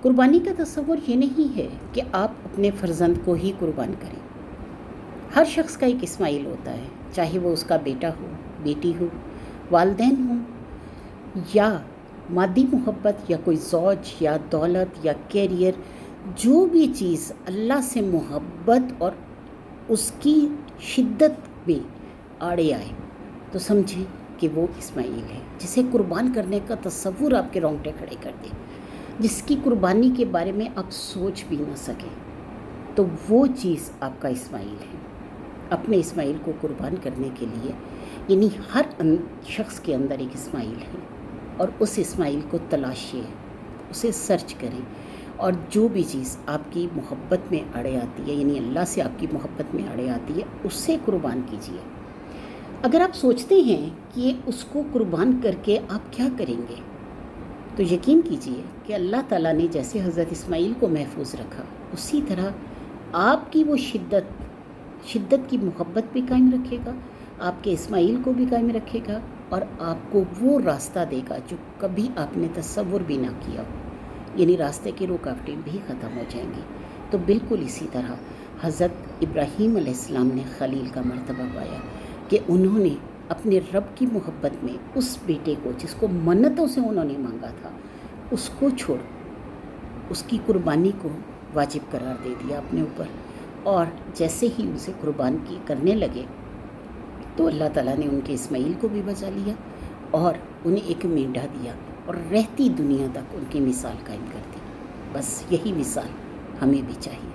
قربانی کا تصور یہ نہیں ہے کہ آپ اپنے فرزند کو ہی قربان کریں۔ ہر شخص کا ایک اسماعیل ہوتا ہے، چاہے وہ اس کا بیٹا ہو، بیٹی ہو، والدین ہوں، یا مادی محبت، یا کوئی زوج، یا دولت، یا کیریئر۔ جو بھی چیز اللہ سے محبت اور اس کی شدت میں آڑے آئے تو سمجھیں کہ وہ اسماعیل ہے، جسے قربان کرنے کا تصور آپ کے رونگٹے کھڑے کر دے، جس کی قربانی کے بارے میں آپ سوچ بھی نہ سکیں، تو وہ چیز آپ کا اسماعیل ہے۔ اپنے اسماعیل کو قربان کرنے کے لیے، یعنی ہر شخص کے اندر ایک اسماعیل ہے، اور اس اسماعیل کو تلاشیے، اسے سرچ کریں، اور جو بھی چیز آپ کی محبت میں اڑے آتی ہے، یعنی اللہ سے آپ کی محبت میں اڑے آتی ہے، اسے قربان کیجیے۔ اگر آپ سوچتے ہیں کہ اس کو قربان کر کے آپ کیا کریں گے، تو یقین کیجیے کہ اللہ تعالیٰ نے جیسے حضرت اسماعیل کو محفوظ رکھا، اسی طرح آپ کی وہ شدت کی محبت بھی قائم رکھے گا، آپ کے اسماعیل کو بھی قائم رکھے گا، اور آپ کو وہ راستہ دے گا جو کبھی آپ نے تصور بھی نہ کیا ہو، یعنی راستے کی رکاوٹیں بھی ختم ہو جائیں گی۔ تو بالکل اسی طرح حضرت ابراہیم علیہ السلام نے خلیل کا مرتبہ پایا کہ انہوں نے اپنے رب کی محبت میں اس بیٹے کو، جس کو منتوں سے انہوں نے مانگا تھا، اس کو چھوڑ اس کی قربانی کو واجب قرار دے دیا اپنے اوپر، اور جیسے ہی اسے قربان کرنے لگے تو اللہ تعالیٰ نے ان کے اسماعیل کو بھی بچا لیا اور انہیں ایک مینڈھا دیا، اور رہتی دنیا تک ان کی مثال قائم کر دی۔ بس یہی مثال ہمیں بھی چاہیے۔